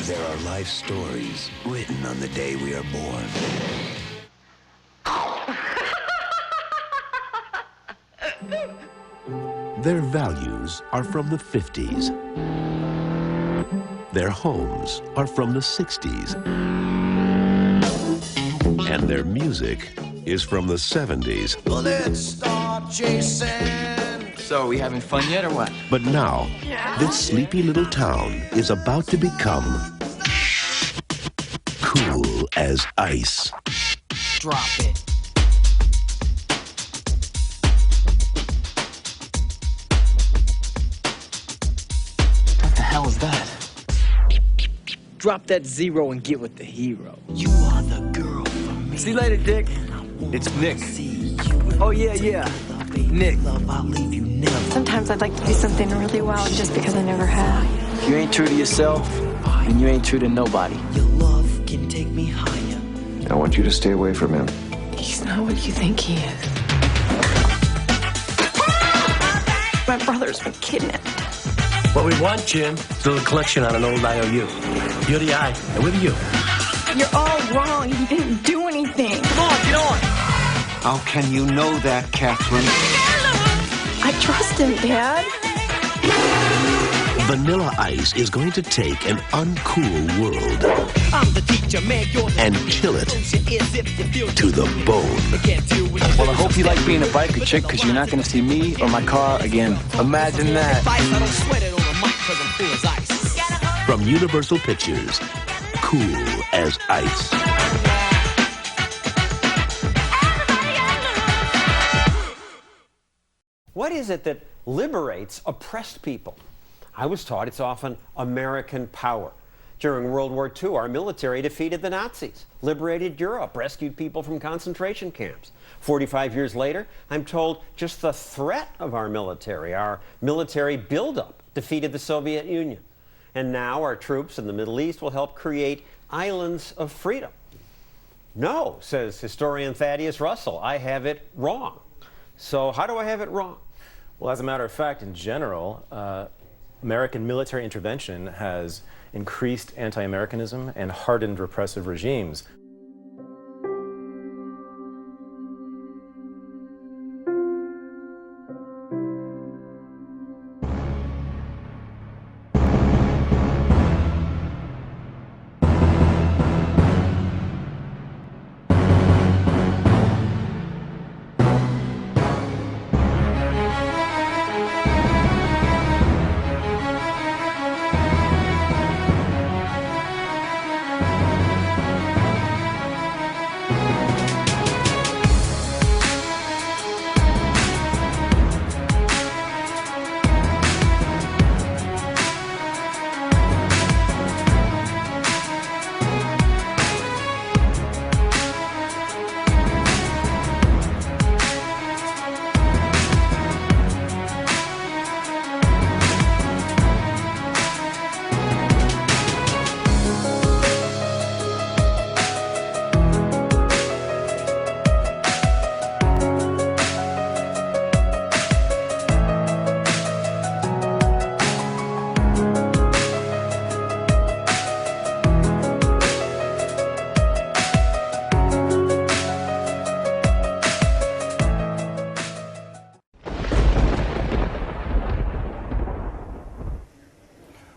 There are life stories written on the day we are born. Their values are from the 50s. Their homes are from the 60s. And their music is from the 70s. Let's start chasing. So, are we having fun yet or what? But now, this sleepy little town is about to become cool as ice. Drop it. What the hell is that? Drop that zero and get with the hero. You are the girl for me. See you later, Dick. It's Nick. Oh, yeah. Nick. Sometimes I'd like to do something really wild just because I never have. If you ain't true to yourself, then you ain't true to nobody. Your love can take me higher. I want you to stay away from him. He's not what you think he is. My brother's been kidnapped. What we want, Jim, is a little collection on an old IOU. You're the I, and we're the U. You're all wrong. He didn't do anything. Come on, get on. How can you know that, Catherine? I trust him, Dad. Vanilla Ice is going to take an uncool world and chill it to the bone. Well, I hope you like being a biker chick, because you're not going to see me or my car again. Imagine that. From Universal Pictures, Cool as Ice. What is it that liberates oppressed people? I was taught it's often American power. During World War II, our military defeated the Nazis, liberated Europe, rescued people from concentration camps. 45 years later, I'm told just the threat of our military buildup, defeated the Soviet Union. And now our troops in the Middle East will help create islands of freedom. No, says historian Thaddeus Russell, I have it wrong. So how do I have it wrong? Well, as a matter of fact, in general, American military intervention has increased anti-Americanism and hardened repressive regimes.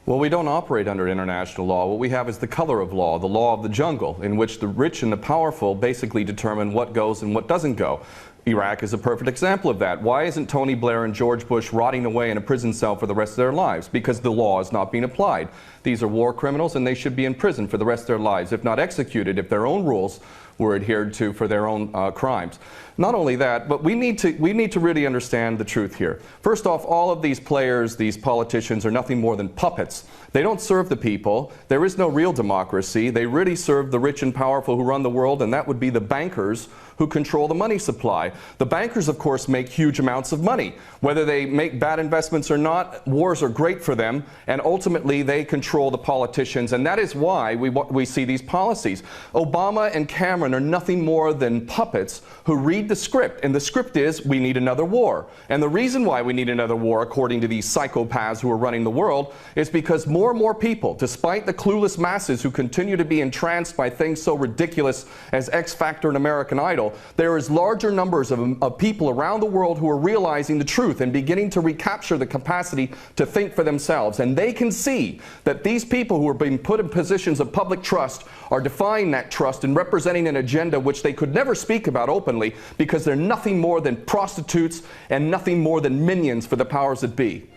Well, we don't operate under international law. What we have is the color of law, the law of the jungle, in which the rich and the powerful basically determine what goes and what doesn't go. Iraq is a perfect example of that. Why isn't Tony Blair and George Bush rotting away in a prison cell for the rest of their lives? Because the law is not being applied. These are war criminals, and they should be in prison for the rest of their lives, if not executed, if their own rules were adhered to for their own crimes. Not only that, but we need to really understand the truth here. First off, all of these players, these politicians, are nothing more than puppets. They don't serve the people. There is no real democracy. They really serve the rich and powerful who run the world, and that would be the bankers who control the money supply. The bankers, of course, make huge amounts of money. Whether they make bad investments or not, wars are great for them, and ultimately they control the politicians, and that is why we see these policies. Obama and Cameron are nothing more than puppets who read the script, and the script is, we need another war. And the reason why we need another war, according to these psychopaths who are running the world, is because more and more people, despite the clueless masses who continue to be entranced by things so ridiculous as X Factor and American Idol, there is larger numbers of people around the world who are realizing the truth and beginning to recapture the capacity to think for themselves. And they can see that these people who are being put in positions of public trust are defying that trust and representing an agenda which they could never speak about openly because they're nothing more than prostitutes and nothing more than minions for the powers that be.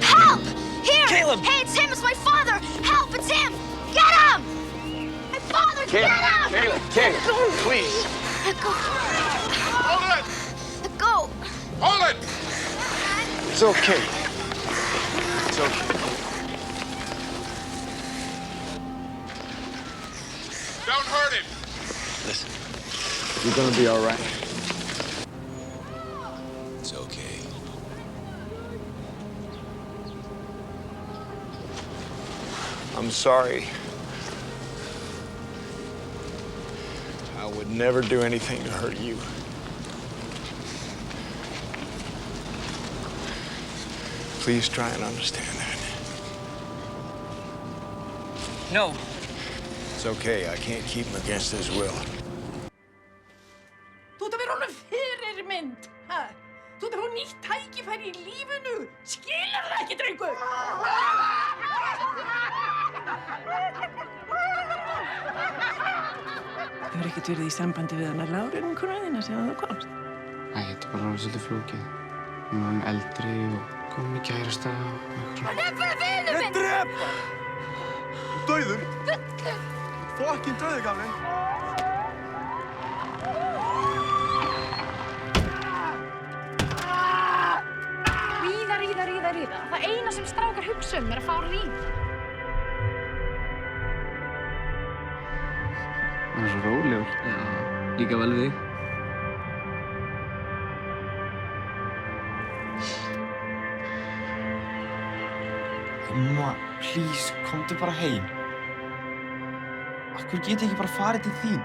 Help! Here! Caleb! Hey, it's him! It's my father! Help! It's him! Get him! My father! Get him! Caleb, please. Let go. Hold it! Let go. Hold it! It's okay. It's okay. Don't hurt him. Listen, you're gonna be all right. It's okay. I'm sorry. I would never do anything to hurt you. Please try and understand that. No. It's okay. I can't keep him against his will. Þú ert að vera honum fyrirmynd, ha? Þú ert að fá nýtt tækifæri í lífinu. Skilur það ekki, drengur? Hefur ekkert verið í sambandi við hana Láru þína síðan þú komst? Æ, þetta er bara alveg svolítið flókið. Hún var eldri og kom í kærasta og eitthvað. Hann er bara vinur minn! Drepa! Dauður! Fokkin dauður, gamli! Ríða. Það eina sem strákar hugsa er að fá ríð. Það svo rólegur. Já, líka vel við þig. Mamma, please, komdu bara heim. Af hverju get ég ekki bara farið til þín?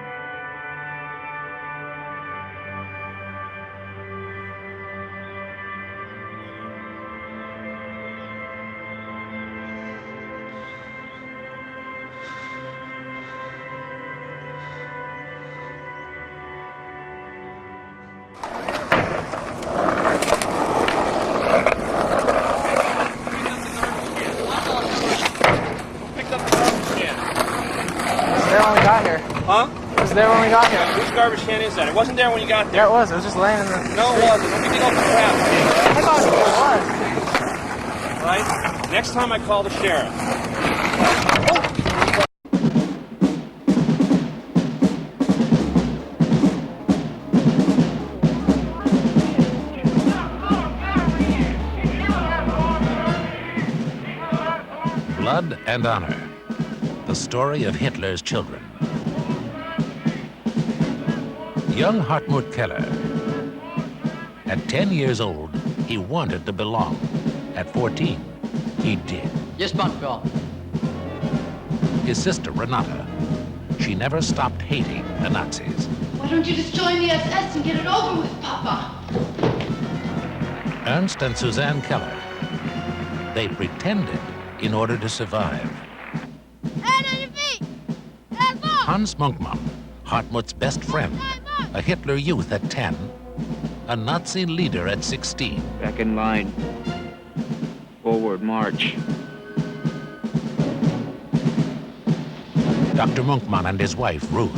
There when we got here. Whose garbage can is that? It wasn't there when you got there. Yeah, it was. It was just laying in the street. No, it wasn't. Don't pick up the crap. I thought it was. Right? Next time I call the sheriff. Blood and Honor. The story of Hitler's children. Young Hartmut Keller. At 10 years old, he wanted to belong. At 14, he did. Yes, Campbell. His sister, Renata, she never stopped hating the Nazis. Why don't you just join the SS and get it over with, Papa? Ernst and Suzanne Keller. They pretended in order to survive. Hand on your feet! Hands up! Hans Munkmann, Hartmut's best friend, a Hitler youth at 10, a Nazi leader at 16. Back in line. Forward march. Dr. Munkmann and his wife, Ruth.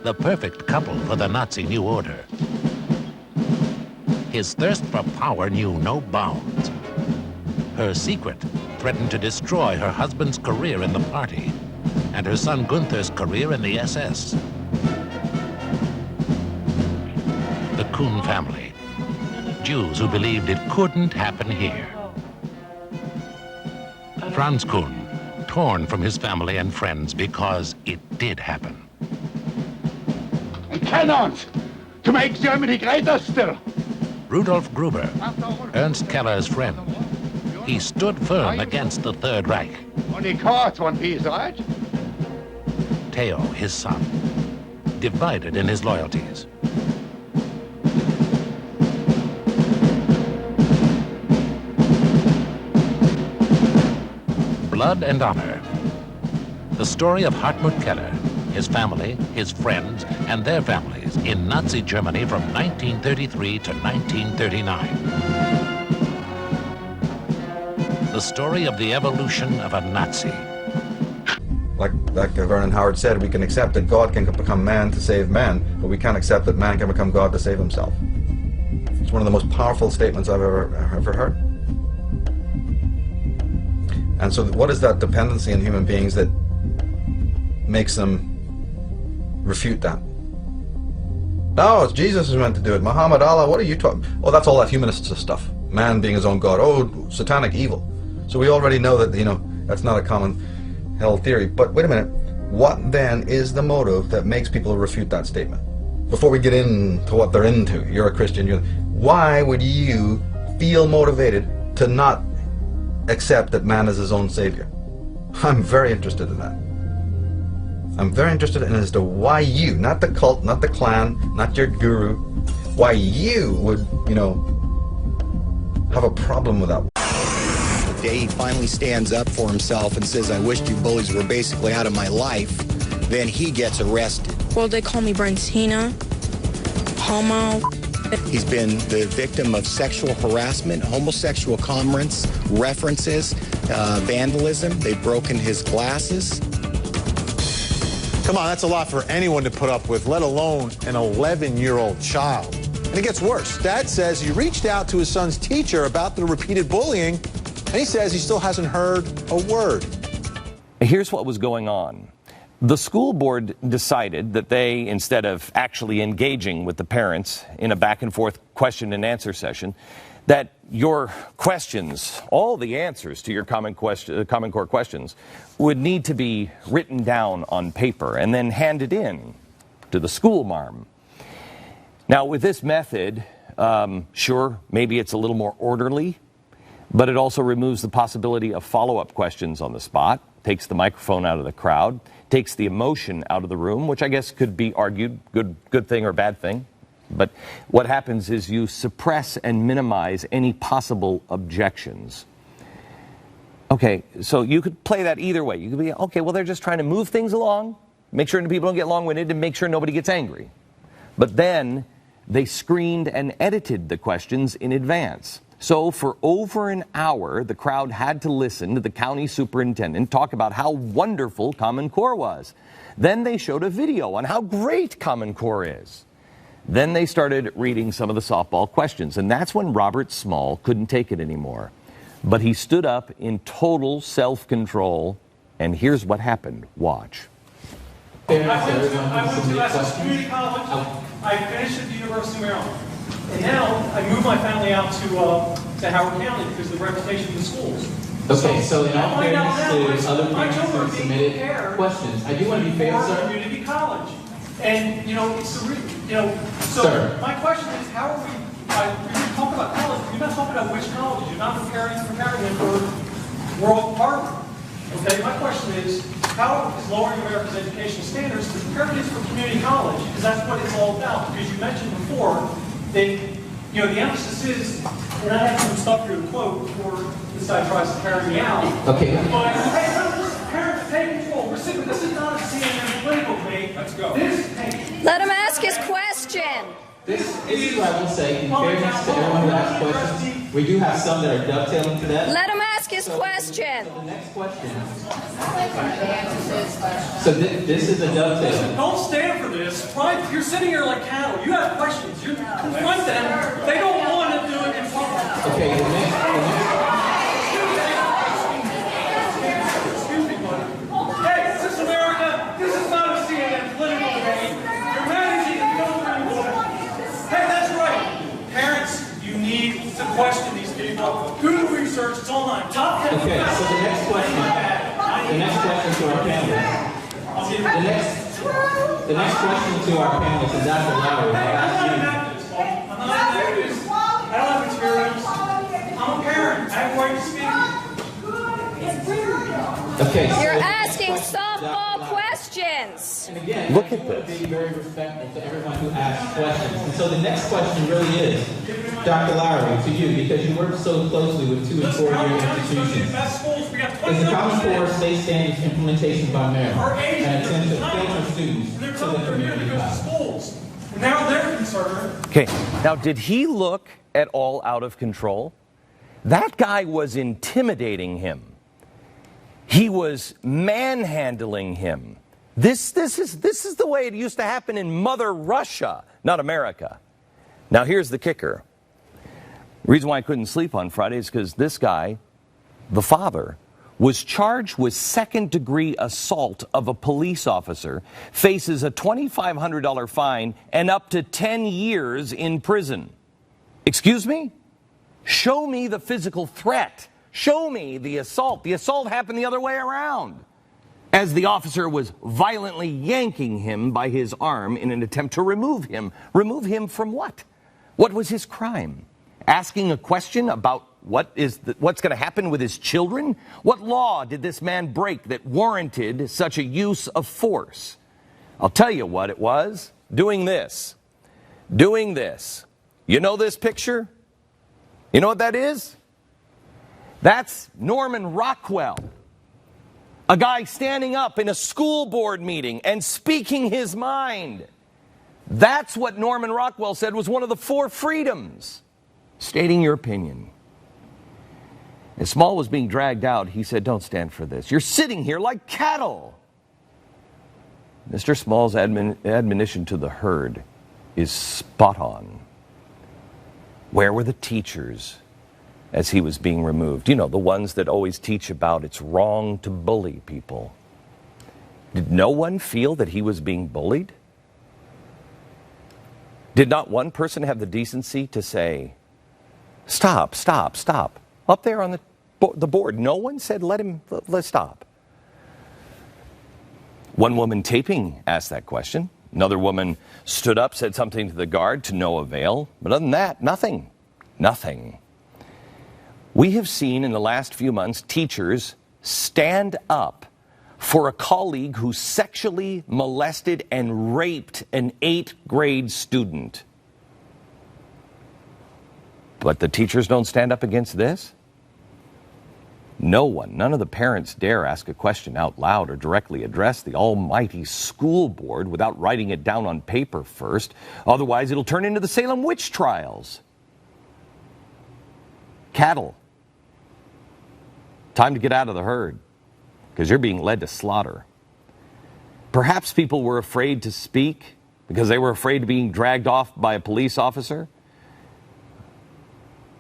The perfect couple for the Nazi New Order. His thirst for power knew no bounds. Her secret threatened to destroy her husband's career in the party and her son Gunther's career in the SS. The Kuhn family, Jews who believed it couldn't happen here. Franz Kuhn, torn from his family and friends because it did happen. And cannons to make Germany greater still. Rudolf Gruber, Ernst Keller's friend. He stood firm against the Third Reich. Only caught one piece, right? Theo, his son, divided in his loyalties. Blood and honor. The story of Hartmut Keller, his family, his friends, and their families in Nazi Germany from 1933 to 1939. The story of the evolution of a Nazi. Like Vernon Howard said, we can accept that God can become man to save man, but we can't accept that man can become God to save himself. It's one of the most powerful statements I've ever heard. And so what is that dependency in human beings that makes them refute that? No, it's Jesus who's meant to do it. Muhammad, Allah, what are you talking? Oh, that's all that humanist stuff. Man being his own God. Oh, satanic evil. So we already know that, that's not a common held theory. But wait a minute. What then is the motive that makes people refute that statement? Before we get into what they're into, you're a Christian. Why would you feel motivated to not accept that man is his own savior? I'm very interested in that. I'm very interested in as to why you, not the cult, not the clan, not your guru, why you would, have a problem with that. The day he finally stands up for himself and says, I wish you bullies were basically out of my life, then he gets arrested. Well, they call me Brantina, homo. He's been the victim of sexual harassment, homosexual comments, references, vandalism. They've broken his glasses. Come on, that's a lot for anyone to put up with, let alone an 11-year-old child. And it gets worse. Dad says he reached out to his son's teacher about the repeated bullying, and he says he still hasn't heard a word. Here's what was going on. The school board decided that they, instead of actually engaging with the parents in a back-and-forth question and answer session, that your questions, all the answers to your Common Core questions, would need to be written down on paper and then handed in to the school marm. Now, with this method, sure, maybe it's a little more orderly, but it also removes the possibility of follow-up questions on the spot, takes the microphone out of the crowd, takes the emotion out of the room, which I guess could be argued, good thing or bad thing. But what happens is you suppress and minimize any possible objections. Okay, so you could play that either way. You could be, okay, well, they're just trying to move things along, make sure people don't get long-winded, and make sure nobody gets angry. But then they screened and edited the questions in advance. So for over an hour, the crowd had to listen to the county superintendent talk about how wonderful Common Core was. Then they showed a video on how great Common Core is. Then they started reading some of the softball questions, and that's when Robert Small couldn't take it anymore. But he stood up in total self-control, and here's what happened. Watch. I went to Essex Community College. I finished at the University of Maryland. And now I moved my family out to Howard County because of the reputation of the schools. Okay, so in all fairness to other parents who have submitted questions, I do want to be fair, sir. Community college. And, it's the so sir. My question is, how are we talking about college? You're not talking about which colleges. You're not preparing them for World Harvard. Okay, my question is, how is lowering America's education standards to prepare kids for community college? Because that's what it's all about. Because you mentioned before that, the emphasis is, and I have some stuff here to quote before this guy tries to carry me out. Okay. But, hey, parents, take control. This is not a CNN political debate. Let's go. Let him ask his question. This is what I will say, in fairness to everyone who asked questions, we do have some that are dovetailing to that. Let him ask his question. So the next question. So this is a dovetail. Don't stand for this. You're sitting here like cattle. You have questions. You confront them. They don't want to do it in public. Okay, the next Excuse me, buddy. Hey, this is America. This is not a CNN political debate. You're managing to go where you want. Hey, that's right. Parents, you need to question these people. Do the research. It's online. Okay, so the next question. The next question to our panelists. The next question to our panelists is Dr. Lowry. I'm not an activist. I don't have experience. I'm a parent. I have right to speak. Okay. You're asking softball questions. And again, Look at I this. want to be very respectful to everyone who asks questions. And so the next question really is, Dr. Lowry, to you, because you work so closely with 2- and 4-year institutions. Is the Common Core state standards implementation by Maryland an attempt to filter students to the community college? And now they're concerned. Okay, now did he look at all out of control? That guy was intimidating him. He was manhandling him. This is the way it used to happen in Mother Russia, not America. Now here's the kicker. The reason why I couldn't sleep on Friday is because this guy, the father, was charged with second-degree assault of a police officer, faces a $2,500 fine and up to 10 years in prison. Excuse me? Show me the physical threat. Show me the assault. The assault happened the other way around, as the officer was violently yanking him by his arm in an attempt to remove him. Remove him from what? What was his crime? Asking a question about what's going to happen with his children? What law did this man break that warranted such a use of force? I'll tell you what it was. Doing this. Doing this. You know this picture? You know what that is? That's Norman Rockwell. A guy standing up in a school board meeting and speaking his mind. That's what Norman Rockwell said was one of the 4 freedoms. Stating your opinion. As Small was being dragged out, he said, "Don't stand for this. You're sitting here like cattle." Mr. Small's admonition to the herd is spot on. Where were the teachers as he was being removed? You know, the ones that always teach about it's wrong to bully people. Did no one feel that he was being bullied? Did not one person have the decency to say, "Stop, stop, stop"? Up there on the board, no one said, let's stop. One woman taping asked that question. Another woman stood up, said something to the guard to no avail. But other than that, nothing. Nothing. We have seen in the last few months teachers stand up for a colleague who sexually molested and raped an 8th grade student. But the teachers don't stand up against this? No one, none of the parents dare ask a question out loud or directly address the almighty school board without writing it down on paper first. Otherwise, it'll turn into the Salem witch trials. Cattle. Time to get out of the herd, because you're being led to slaughter. Perhaps people were afraid to speak because they were afraid of being dragged off by a police officer.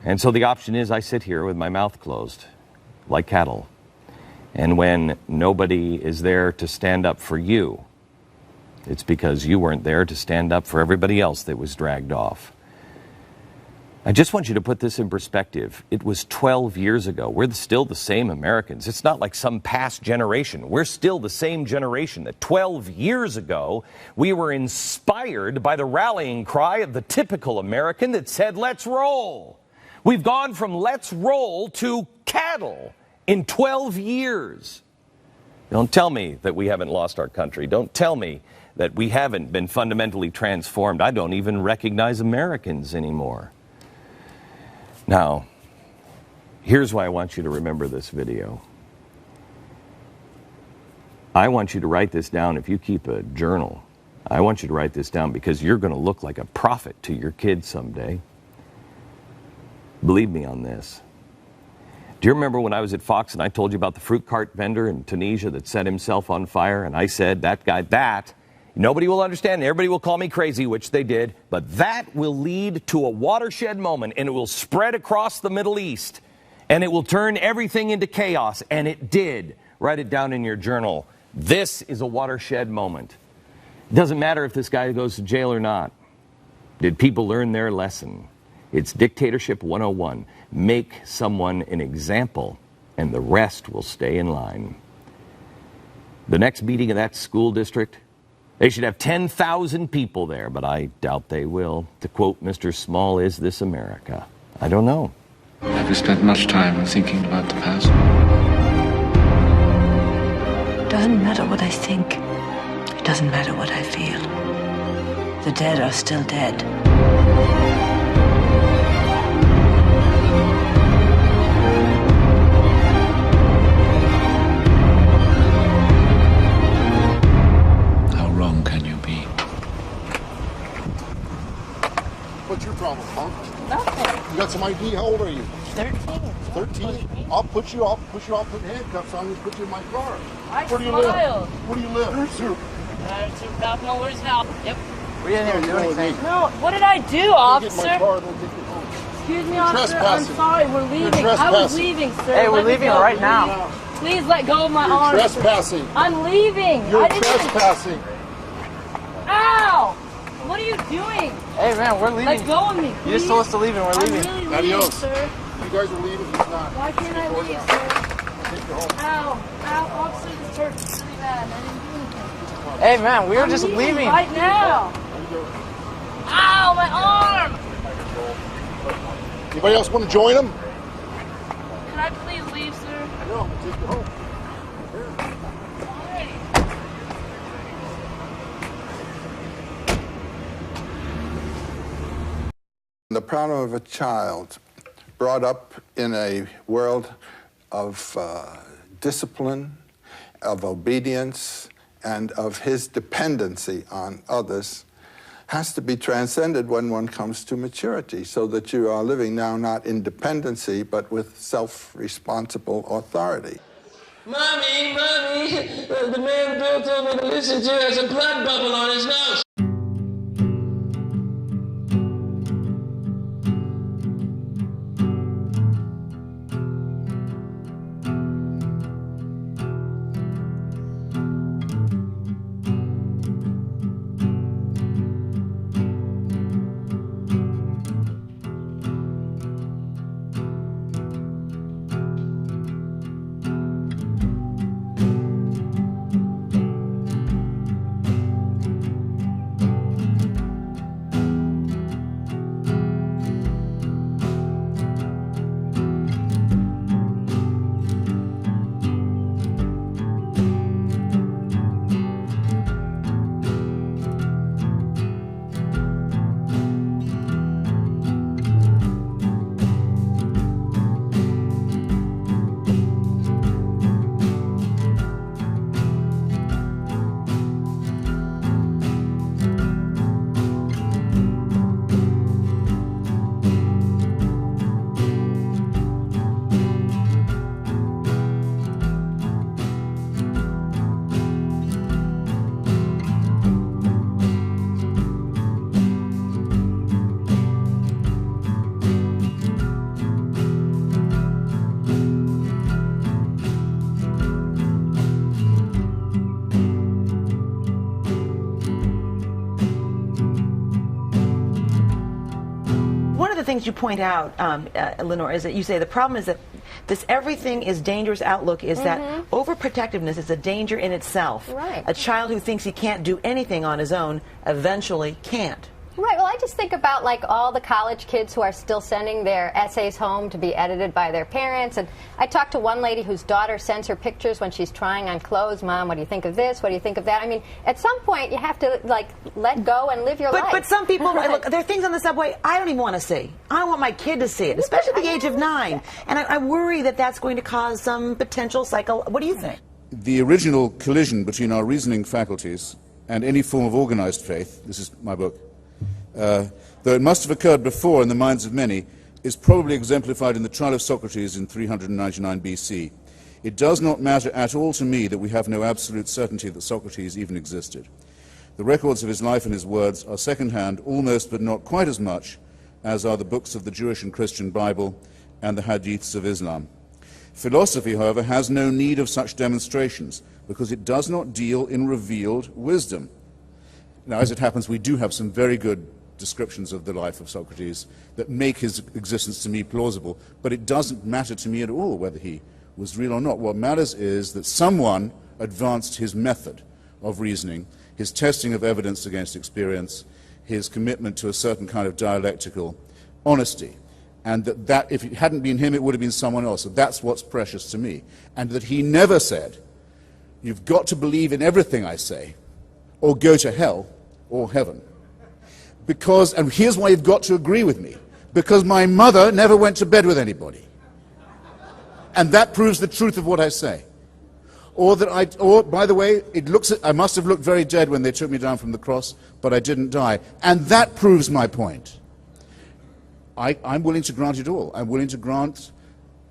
And so the option is I sit here with my mouth closed, like cattle. And when nobody is there to stand up for you, it's because you weren't there to stand up for everybody else that was dragged off. I just want you to put this in perspective. It was 12 years ago. We're still the same Americans. It's not like some past generation. We're still the same generation that 12 years ago, we were inspired by the rallying cry of the typical American that said, "Let's roll." We've gone from let's roll to cattle in 12 years. Don't tell me that we haven't lost our country. Don't tell me that we haven't been fundamentally transformed. I don't even recognize Americans anymore. Now, here's why I want you to remember this video. I want you to write this down. If you keep a journal, I want you to write this down because you're going to look like a prophet to your kids someday. Believe me on this. Do you remember when I was at Fox and I told you about the fruit cart vendor in Tunisia that set himself on fire? And I said, that guy, nobody will understand. Everybody will call me crazy, which they did. But that will lead to a watershed moment, and it will spread across the Middle East. And it will turn everything into chaos. And it did. Write it down in your journal. This is a watershed moment. It doesn't matter if this guy goes to jail or not. Did people learn their lesson? It's dictatorship 101. Make someone an example, and the rest will stay in line. The next meeting of that school district, they should have 10,000 people there, but I doubt they will. To quote Mr. Small, is this America? I don't know. Have you spent much time thinking about the past? It doesn't matter what I think. It doesn't matter what I feel. The dead are still dead. How wrong can you be? What's your problem, punk? Nothing. You got some ID? How old are you? 13. 13? I'll put you off, put handcuffs on you, put you in my car. Where do you smiled. live? Where do you live? Where's Val? Yep. We didn't even do anything. No, what did I do, officer? Get in my car, they'll take you home. Excuse me, officer. I'm sorry, we're leaving. I was leaving, sir. Hey, we're Let me leaving go. right now. Please let go of my You're arm. trespassing. I'm leaving. You're I didn't even- trespassing. Ow! What are you doing? Hey, man, we're leaving. Let go of me, You please. just told us to leave and we're leaving. I'm really leaving, Adios. sir. You guys are leaving, he's not. Why can't I leave, sir? Ow! Ow! Officer, this hurts really bad. I didn't do anything. Hey, man, we were I'm just leaving. right now. Ow! My arm! Anybody else want to join him? Can I please leave, sir? No, take you home. The problem of a child brought up in a world of discipline, of obedience, and of his dependency on others has to be transcended when one comes to maturity, so that you are living now not in dependency, but with self-responsible authority. Mommy, the man Bill told me to listen to has a blood bubble on his nose. Things you point out, Lenore, is that you say the problem is that this everything is dangerous outlook is that overprotectiveness is a danger in itself. Right. A child who thinks he can't do anything on his own eventually can't. Right. Well, I just think about like all the college kids who are still sending their essays home to be edited by their parents. And I talked to one lady whose daughter sends her pictures when she's trying on clothes. Mom, what do you think of this? What do you think of that? I mean, at some point you have to like let go and live your life. But some people, Right. look, there are things on the subway I don't even want to see. I don't want my kid to see it, especially at the age of 9. And I worry that that's going to cause some potential what do you think? The original collision between our reasoning faculties and any form of organized faith, this is my book, though it must have occurred before in the minds of many, is probably exemplified in the trial of Socrates in 399 BC. It does not matter at all to me that we have no absolute certainty that Socrates even existed. The records of his life and his words are second-hand, almost but not quite as much as are the books of the Jewish and Christian Bible and the hadiths of Islam. Philosophy, however, has no need of such demonstrations because it does not deal in revealed wisdom. Now, as it happens, we do have some very good descriptions of the life of Socrates that make his existence to me plausible, but it doesn't matter to me at all whether he was real or not. What matters is that someone advanced his method of reasoning, his testing of evidence against experience, his commitment to a certain kind of dialectical honesty. And that if it hadn't been him, it would have been someone else. So that's what's precious to me. And that he never said, you've got to believe in everything I say, or go to hell or heaven. Because, and here's why you've got to agree with me, because my mother never went to bed with anybody. And that proves the truth of what I say. Or by the way, I must have looked very dead when they took me down from the cross, but I didn't die. And that proves my point. I'm willing to grant it all. I'm willing to grant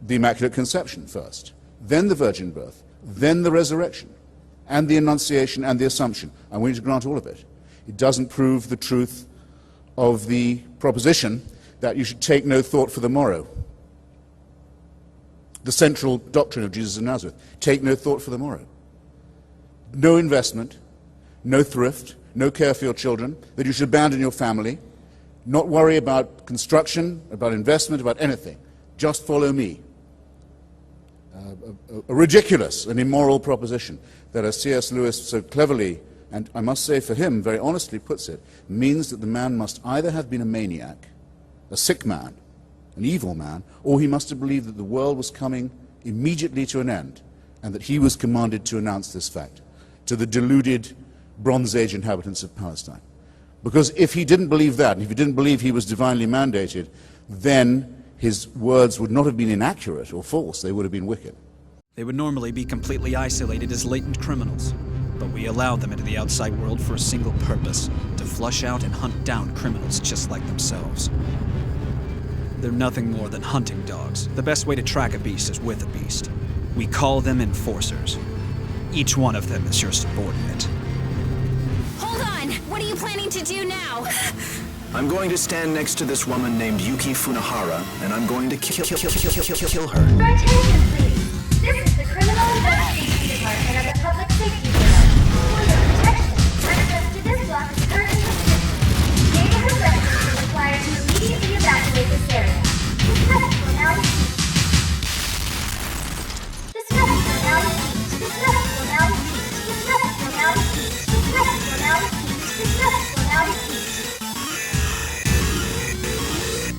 the Immaculate Conception first, then the virgin birth, then the resurrection, and the Annunciation and the Assumption. I'm willing to grant all of it. It doesn't prove the truth of the proposition that you should take no thought for the morrow. The central doctrine of Jesus of Nazareth, take no thought for the morrow. No investment, no thrift, no care for your children, that you should abandon your family, not worry about construction, about investment, about anything. Just follow me. A ridiculous and immoral proposition that, as C.S. Lewis so cleverly, and I must say for him, very honestly puts it, means that the man must either have been a maniac, a sick man, an evil man, or he must have believed that the world was coming immediately to an end, and that he was commanded to announce this fact to the deluded Bronze Age inhabitants of Palestine. Because if he didn't believe that, and if he didn't believe he was divinely mandated, then his words would not have been inaccurate or false, they would have been wicked. They would normally be completely isolated as latent criminals, but we allow them into the outside world for a single purpose, to flush out and hunt down criminals just like themselves. They're nothing more than hunting dogs. The best way to track a beast is with a beast. We call them enforcers. Each one of them is your subordinate. Hold on! What are you planning to do now? I'm going to stand next to this woman named Yuki Funahara, and I'm going to kill her.